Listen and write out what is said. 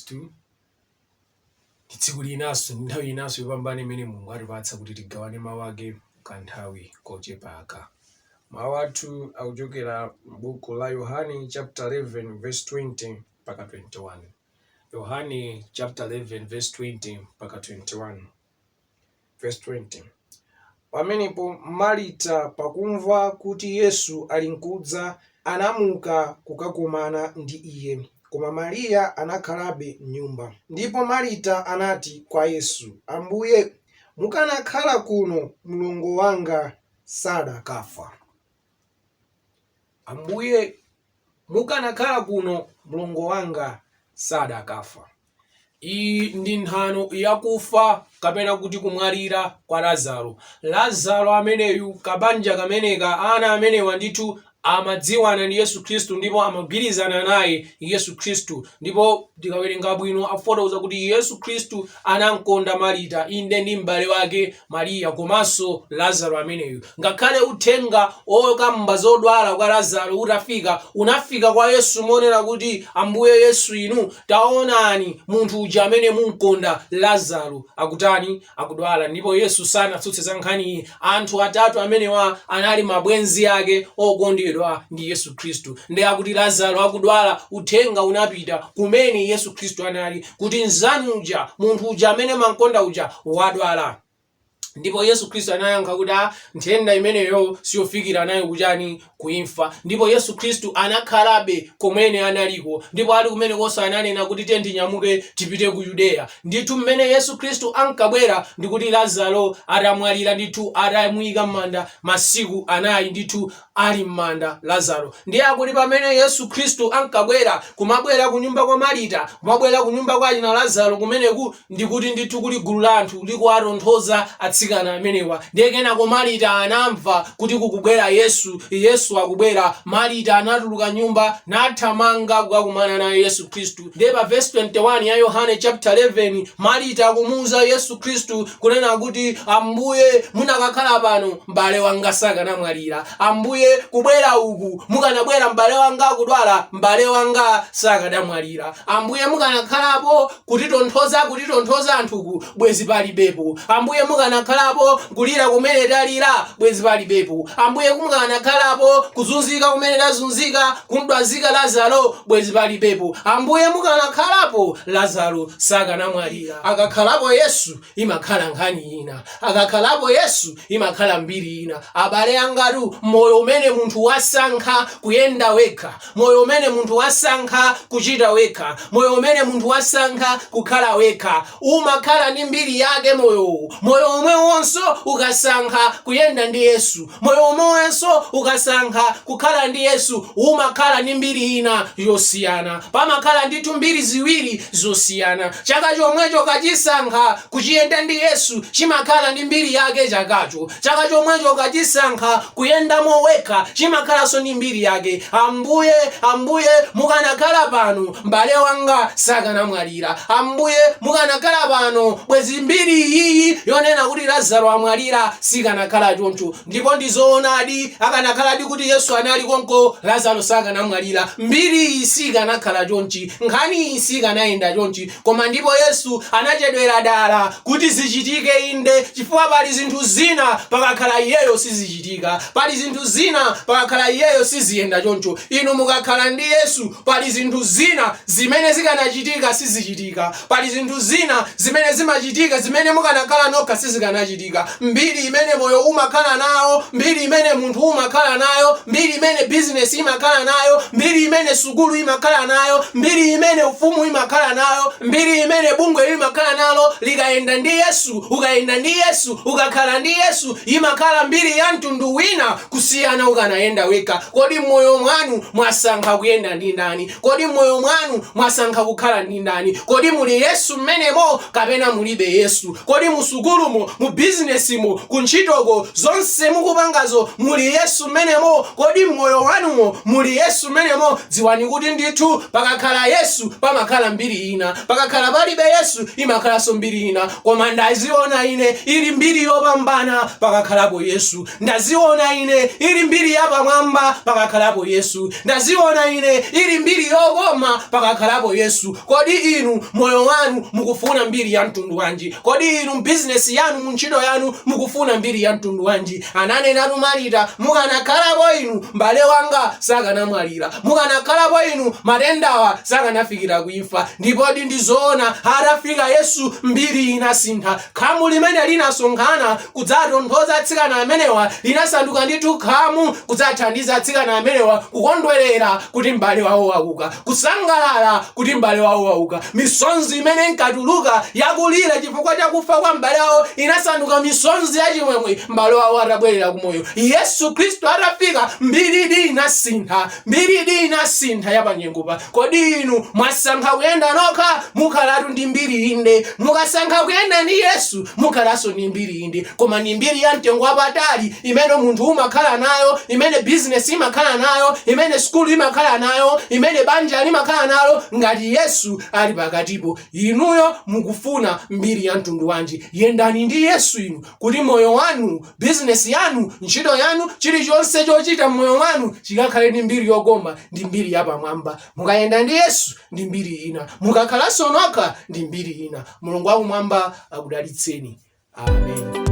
Kristu tsiku linaso nthawi inaso yopambana imene Mulungu atipatsa kuti tigawane mawu ake kanthawi kochepaka. Mawu athu akuchokera m'buku la Yohane chapter 11 verse 20 mpaka 21. Yohane chapter 11 verse 20 mpaka 21. Verse 20. Pamenepo Marita pakumva kuti Yesu ali nkudza anamuka kukakumana ndi iye, koma Mariya anakhalabe m'nyumba. Ndipo Marita anati kwa Yesu, Ambuye, mukanakhala kuno mlongo wanga sadakafa. Ambuye, mukanakhala kuno mlongo wanga sadakafa. Iyi ndi nthano yakufa kapena kuti kumwalira kwa Lazaro. Lazaro ameneyu kabanja kameneka ana amenewa ndithu amadziwana ndi Yesu Kristu ndipo amagwirizana naye Yesu Kristu. Ndipo tikawerenga bwino afotokoza kuti Yesu Kristu anamkonda Marita inde ndi m'bale wake Mariya komanso Lazaro ameneyu. Ngakhale uthenga okamba zodwala kwa Lazaro unafika kwa Yesu monena kuti Ambuye Yesu inu taonani munthu uja amene munkonda Lazaro akudwala. Ndipo Yesu sanatsutse za nkhani iyi. Anthu atatu amenewa anali mabwenzi ake okondedwa ndi Yesu Kristu. Ndiye akuti Lazaro akudwala, uthenga unapita kumene Yesu Kristu anali kuti nzanu uja munthu uja amene mankonda uja wadwala. Ndipo Yesu Kristu anayankha kuti nthenda imeneyo siyofikira nayo kuchani kuimfa. Ndipo Yesu Kristu anakhalabe kumene analiko. Ndipo ali kumene konse ananena kuti tiye tinyamuke tipite ku Yudeya. Ndithu mmene Yesu Kristu ankabwera ndikuti Lazaro atamwalira ndithu atamuyika m'manda masiku anayi ndithu ali m'manda Lazaro. Ndiye akuti pamene Yesu Kristu ankabwera kumabwera ku nyumba kwa Marita, kumabwera ku nyumba kwa achina Lazaro kumeneku ndikuti ndithu kuli gulu la anthu likuwatonthoza atsikana amenewa. Ndiye kenako Marita anamva kuti kukubwera Yesu akubwera. Marita anatuluka nyumba nathamanga kukakumana na Yesu Kristu. Ndiye pa verse 21 ya Yohane chapter 11 Marita akumuwuza Yesu Kristu kunena kuti Ambuye munakakhala pano m'bale wanga sakanamwalira. Ambuye kubwera uku mukanabwera m'bale wanga akudwala, m'bale wanga sakanamwalira. Ambuye mukanakhalapo kutitonthoza anthuku bwezi palibepo. Ambuye mukanakhalapo kulira kumene talira bwezi palibepo. Ambuye mukanakhalapo kuzunzika kumene tazunzika kumdwazika Lazaro bwezi palibepo. Ambuye mukanakhalapo Lazaro sakanamwalira. Akakhalapo Yesu imakhala nkhani ina, akakhalapo Yesu imakhala mbiri ina. Abale angatu moyo umene munthu wasankha kuyenda wekha, moyo umene munthu wasankha kuchita wekha, moyo umene munthu wasankha kukhala wekha umakhala ndi mbiri yake. Moyo omwe wonso ukasankha kuyenda ndi Yesu, moyo omwe wonso ukasankha kukhala ndi Yesu umakhala ndi mbiri ina yosiyana. Pamakhala ndithu mbiri ziwiri zosiyana. Chaka chomwecho kachisankha kuchiyenda ndi Yesu chimakhala ndi mbiri yake chakacho. Chaka chomwecho kachisankha kuyendamo wekha chimakhalanso ndi mbiri yake. Ambuye mukanakhala pano m'bale wanga sakanamwalira. Ambuye mukanakhala pano bwezi mbiri iyi yonena kuti Lazaro amwalira sikanakhala choncho. Ndipo ndizoonadi akanakhaladi kuti Yesu anali konko Lazaro sakanamwalira, mbiri iyi sikanakhala chonchi, nkhani iyi sikanayenda chonchi. Koma ndipo Yesu anachedwera dala kuti zichitike inde, chifukwa pali zinthu zina pakakhala iyeyo sizichitika, pali zinthu zina pakakhala iyeyo siziyenda choncho. Inu mukakhala ndi Yesu pali zinthu zina zimene zikanachitika sizichitika, pali zinthu zina zimene zimachitika zimene mukanakhala nokha sizikanachitika. Mbiri imene moyo umakhala nayo, mbiri imene munthu umakhala nayo, mbiri imene business imakhala nayo, mbiri imene sukulu imakhala nayo, mbiri imene ufumu imakhala nayo, mbiri imene bungwe limakhala nalo likayenda ndi Yesu, ukayenda ndi Yesu, ukakhala ndi Yesu imakhala mbiri ya mtundu wina kusiyana ukanayenda weka. Kodi moyo mwanu mwasankha kuyenda ndi ndani? Kodi moyo mwanu mwasankha kukhala ndi ndani? Kodi muli Yesu mmenemo kapena mulibe Yesu? Kodi musukulumo, mu businessimo, kuntchitoko zonse mukupangazo muli Yesu mmenemo? Kodi moyo wanumo muli Yesu mmenemo? Dziwani kuti ndithu pakakhala Yesu pamakhala mbiri ina, pakakhala palibe Yesu imakhalanso mbiri ina. Koma ndaziona ine ili mbiri yopambana pakakhalapo Yesu. Ndaziona ine ili mbiri mbiri yapamwamba pakakhalapo Yesu. Ndaziona ine ili mbiri yokoma pakakhalapo Yesu. Kodi inu moyo wanu mukufuna mbiri ya mtundu wanji? Kodi inu business yanu munchito yanu mukufuna mbiri ya mtundu wanji? Ananenatu Marita, mukanakhalapo inu mbale wanga sakanamwalira, mukanakhalapo inu matendawa sakanafikira kuimfa. Ndipodi ndizoona atafika Yesu mbiri inasintha. Khamu limene linasonkhana kudzatonthoza atsikana amenewa linasanduka ndithu khamu kudzathandiza atsikana amenewa kukondwerera kuti mbale wawo wauka, kusangalala kuti mbale wawo wauka. Misonzi imene inkatuluka yakulira chifukwa cha kufa kwa mbale wawo inasanduka misonzi yachimwemwe mbale wawo atabwerera kumoyo. Yesu Kristu atafika mbiri inasintha, mbiri inasintha yapanyengopa. Kodi inu mwasankha kuyenda nokha mukhalatu ndi mbiri inde, mukasankha kuyenda ndi Yesu mukhalaso ndi mbiri inde. Koma ni mbiri ya mtengo wapatali imene munthu umakhala nayo, imene business imakhala nayo, imene school imakhala nayo, imene banja limakhala nalo. Ngati Yesu ali pakatipo, inuyo mukufuna mbiri ya mtundu wanji? Yendani ndi Yesu inu kuti moyo wanu, business yanu, ntchito yanu, chilichonse chochita moyo wanu chikakhale ndi mbiri yokoma, ndi mbiri yapamwamba. Mukayenda ndi Yesu ndi mbiri ina, mukakhalanso nokha ndi mbiri ina. Mulungu wakumwamba akudalitseni. Amen.